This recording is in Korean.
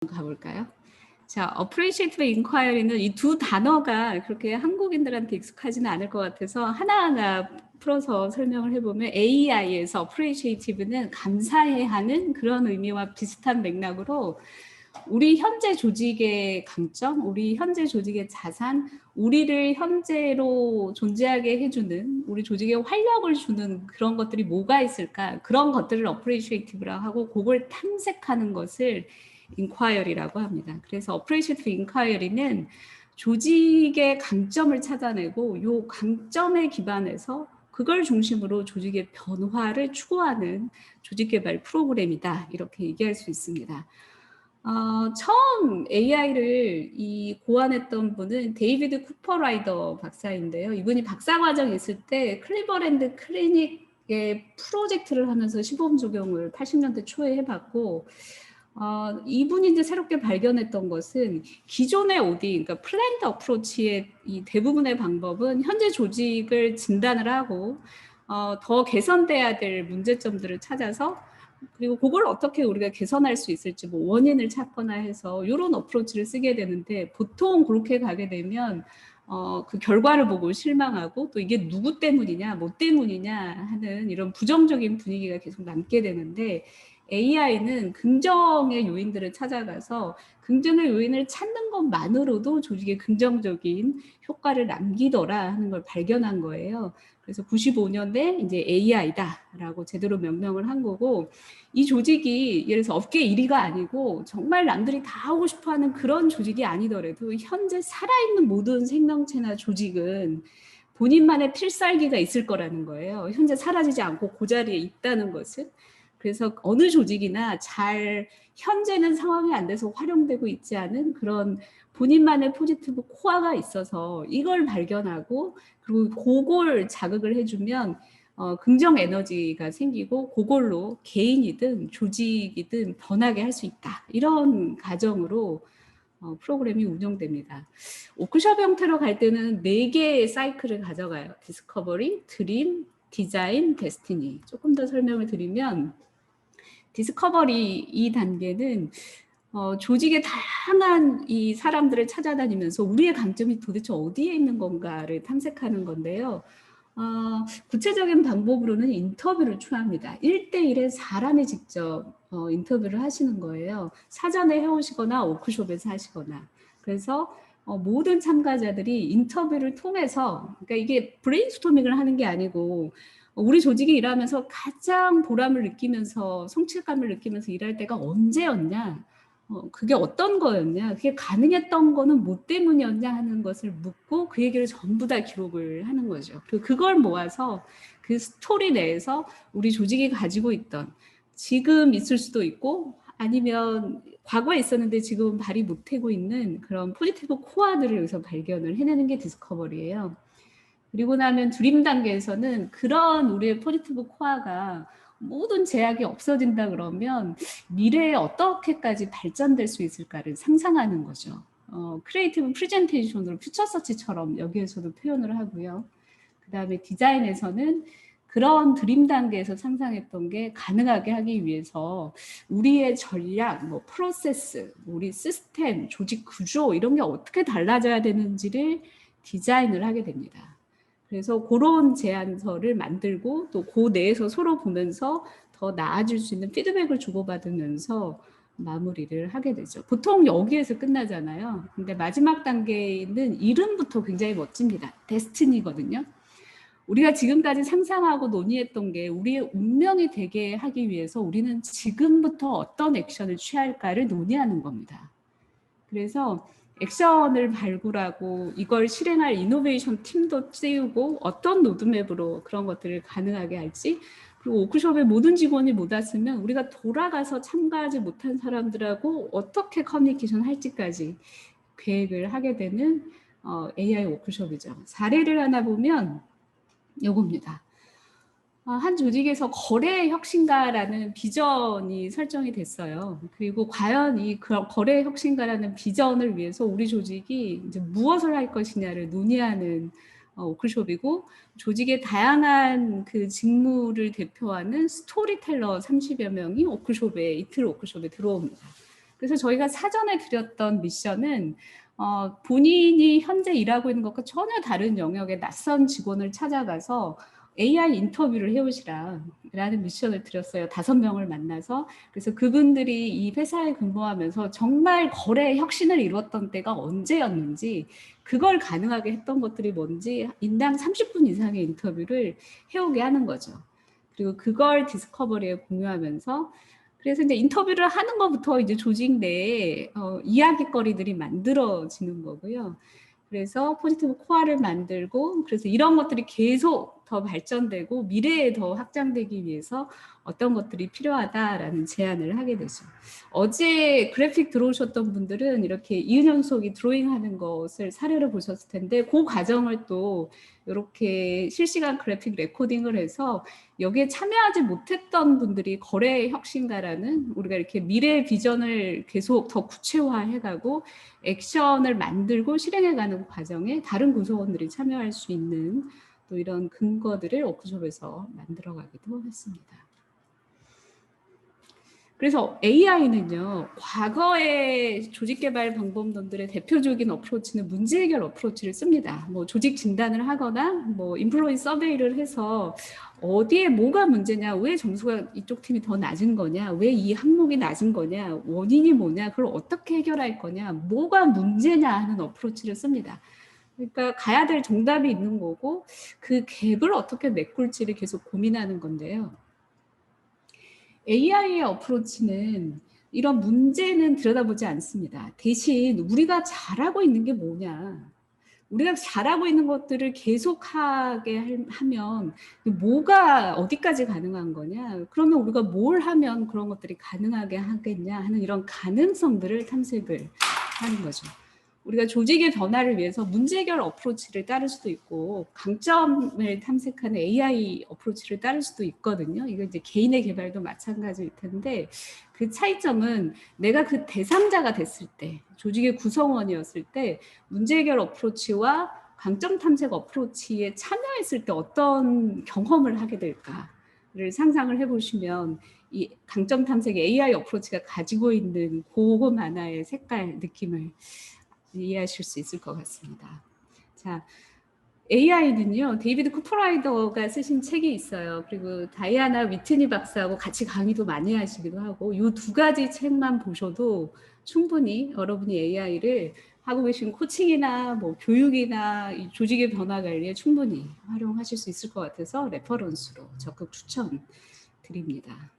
가볼까요? 자, appreciative inquiry는 이 두 단어가 그렇게 한국인들한테 익숙하지는 않을 것 같아서 하나하나 풀어서 설명을 해보면 AI에서 appreciative는 감사해 하는 그런 의미와 비슷한 맥락으로 우리 현재 조직의 강점, 우리 현재 조직의 자산, 우리를 현재로 존재하게 해주는, 우리 조직에 활력을 주는 그런 것들이 뭐가 있을까? 그런 것들을 appreciative라고 하고 그걸 탐색하는 것을 inquiry라고 합니다. 그래서 appreciative inquiry는 조직의 강점을 찾아내고 요 강점에 기반해서 그걸 중심으로 조직의 변화를 추구하는 조직개발 프로그램이다. 이렇게 얘기할 수 있습니다. 처음 AI를 고안했던 분은 데이비드 쿠퍼라이더 박사인데요. 이분이 박사과정 있을 때 클리버랜드 클리닉의 프로젝트를 하면서 시범 적용을 80년대 초에 해봤고, 이분이 이제 새롭게 발견했던 것은 기존의 OD, 그러니까 플랜트 어프로치의 이 대부분의 방법은 현재 조직을 진단을 하고 더 개선돼야 될 문제점들을 찾아서 그리고 그걸 어떻게 우리가 개선할 수 있을지 뭐 원인을 찾거나 해서 이런 어프로치를 쓰게 되는데 보통 그렇게 가게 되면 그 결과를 보고 실망하고 또 이게 누구 때문이냐 뭐 때문이냐 하는 이런 부정적인 분위기가 계속 남게 되는데 AI는 긍정의 요인들을 찾아가서 긍정의 요인을 찾는 것만으로도 조직에 긍정적인 효과를 남기더라 하는 걸 발견한 거예요. 그래서 95년에 이제 AI다라고 제대로 명명을 한 거고 이 조직이 예를 들어서 업계 1위가 아니고 정말 남들이 다 하고 싶어하는 그런 조직이 아니더라도 현재 살아있는 모든 생명체나 조직은 본인만의 필살기가 있을 거라는 거예요. 현재 사라지지 않고 그 자리에 있다는 것은. 그래서 어느 조직이나 잘 현재는 상황이 안 돼서 활용되고 있지 않은 그런 본인만의 포지티브 코어가 있어서 이걸 발견하고 그리고 그걸 자극을 해주면 긍정 에너지가 생기고 그걸로 개인이든 조직이든 변하게 할 수 있다. 이런 가정으로 프로그램이 운영됩니다. 워크숍 형태로 갈 때는 4개의 사이클을 가져가요. 디스커버리, 드림, 디자인, 데스티니. 조금 더 설명을 드리면 디스커버리 이 단계는 조직의 다양한 이 사람들을 찾아다니면서 우리의 강점이 도대체 어디에 있는 건가를 탐색하는 건데요. 구체적인 방법으로는 인터뷰를 취합니다. 1대1에 사람이 직접 인터뷰를 하시는 거예요. 사전에 해오시거나 워크숍에서 하시거나. 그래서 모든 참가자들이 인터뷰를 통해서, 그러니까 이게 브레인스토밍을 하는 게 아니고 우리 조직이 일하면서 가장 보람을 느끼면서 성취감을 느끼면서 일할 때가 언제였냐? 그게 어떤 거였냐? 그게 가능했던 거는 뭐 때문이었냐 하는 것을 묻고 그 얘기를 전부 다 기록을 하는 거죠. 그리고 그걸 모아서 그 스토리 내에서 우리 조직이 가지고 있던 지금 있을 수도 있고 아니면 과거에 있었는데 지금은 발휘 못하고 있는 그런 포지티브 코어들을 여기서 발견을 해내는 게 디스커버리예요. 그리고 나면 드림 단계에서는 그런 우리의 포지티브 코어가 모든 제약이 없어진다 그러면 미래에 어떻게까지 발전될 수 있을까를 상상하는 거죠. 크리에이티브 프레젠테이션으로 퓨처 서치처럼 여기에서도 표현을 하고요. 그 다음에 디자인에서는 그런 드림 단계에서 상상했던 게 가능하게 하기 위해서 우리의 전략, 뭐 프로세스, 우리 시스템, 조직 구조 이런 게 어떻게 달라져야 되는지를 디자인을 하게 됩니다. 그래서 그런 제안서를 만들고 또 그 내에서 서로 보면서 더 나아질 수 있는 피드백을 주고받으면서 마무리를 하게 되죠. 보통 여기에서 끝나잖아요. 근데 마지막 단계는 이름부터 굉장히 멋집니다. 데스티니거든요. 우리가 지금까지 상상하고 논의했던 게 우리의 운명이 되게 하기 위해서 우리는 지금부터 어떤 액션을 취할까를 논의하는 겁니다. 그래서 액션을 발굴하고 이걸 실행할 이노베이션 팀도 띄우고 어떤 로드맵으로 그런 것들을 가능하게 할지 그리고 워크숍에 모든 직원이 못 왔으면 우리가 돌아가서 참가하지 못한 사람들하고 어떻게 커뮤니케이션 할지까지 계획을 하게 되는 AI 워크숍이죠. 사례를 하나 보면 요겁니다. 한 조직에서 거래 혁신가라는 비전이 설정이 됐어요. 그리고 과연 이 거래 혁신가라는 비전을 위해서 우리 조직이 이제 무엇을 할 것이냐를 논의하는 워크숍이고 조직의 다양한 그 직무를 대표하는 스토리텔러 30여 명이 이틀 워크숍에 들어옵니다. 그래서 저희가 사전에 드렸던 미션은 본인이 현재 일하고 있는 것과 전혀 다른 영역의 낯선 직원을 찾아가서 AI 인터뷰를 해오시라라는 미션을 드렸어요. 5명을 만나서. 그래서 그분들이 이 회사에 근무하면서 정말 거래의 혁신을 이뤘던 때가 언제였는지, 그걸 가능하게 했던 것들이 뭔지 인당 30분 이상의 인터뷰를 해오게 하는 거죠. 그리고 그걸 디스커버리에 공유하면서, 그래서 이제 인터뷰를 하는 것부터 이제 조직 내에 이야깃거리들이 만들어지는 거고요. 그래서 포지티브 코어를 만들고, 그래서 이런 것들이 계속 더 발전되고 미래에 더 확장되기 위해서 어떤 것들이 필요하다라는 제안을 하게 되죠. 어제 그래픽 들어오셨던 분들은 이렇게 이은영속이 드로잉하는 것을 사례로 보셨을 텐데, 그 과정을 또 이렇게 실시간 그래픽 레코딩을 해서 여기에 참여하지 못했던 분들이 거래의 혁신가라는, 우리가 이렇게 미래의 비전을 계속 더 구체화해가고 액션을 만들고 실행해가는 과정에 다른 구성원들이 참여할 수 있는 또 이런 근거들을 워크숍에서 만들어가기도 했습니다. 그래서 AI는요, 과거의 조직개발 방법론들의 대표적인 어프로치는 문제 해결 어프로치를 씁니다. 뭐 조직 진단을 하거나 뭐 인플로이 서베이를 해서 어디에 뭐가 문제냐, 왜 점수가 이쪽 팀이 더 낮은 거냐, 왜 이 항목이 낮은 거냐, 원인이 뭐냐, 그걸 어떻게 해결할 거냐, 뭐가 문제냐 하는 어프로치를 씁니다. 그러니까 가야 될 정답이 있는 거고, 그 갭을 어떻게 메꿀지를 계속 고민하는 건데요. AI의 어프로치는 이런 문제는 들여다보지 않습니다. 대신 우리가 잘하고 있는 게 뭐냐, 우리가 잘하고 있는 것들을 계속하게 하면 뭐가 어디까지 가능한 거냐, 그러면 우리가 뭘 하면 그런 것들이 가능하게 하겠냐 하는 이런 가능성들을 탐색을 하는 거죠. 우리가 조직의 변화를 위해서 문제 해결 어프로치를 따를 수도 있고 강점을 탐색하는 AI 어프로치를 따를 수도 있거든요. 이거 이제 개인의 개발도 마찬가지일 텐데, 그 차이점은 내가 그 대상자가 됐을 때, 조직의 구성원이었을 때 문제 해결 어프로치와 강점 탐색 어프로치에 참여했을 때 어떤 경험을 하게 될까를 상상을 해보시면 이 강점 탐색 AI 어프로치가 가지고 있는 그거 하나의 색깔, 느낌을 이해하실 수 있을 것 같습니다. 자, AI는요, 데이비드 쿠퍼라이더가 쓰신 책이 있어요. 그리고 다이아나 위트니 박사하고 같이 강의도 많이 하시기도 하고, 이 2가지 책만 보셔도 충분히 여러분이 AI를 하고 계신 코칭이나 뭐 교육이나 이 조직의 변화 관리에 충분히 활용하실 수 있을 것 같아서 레퍼런스로 적극 추천드립니다.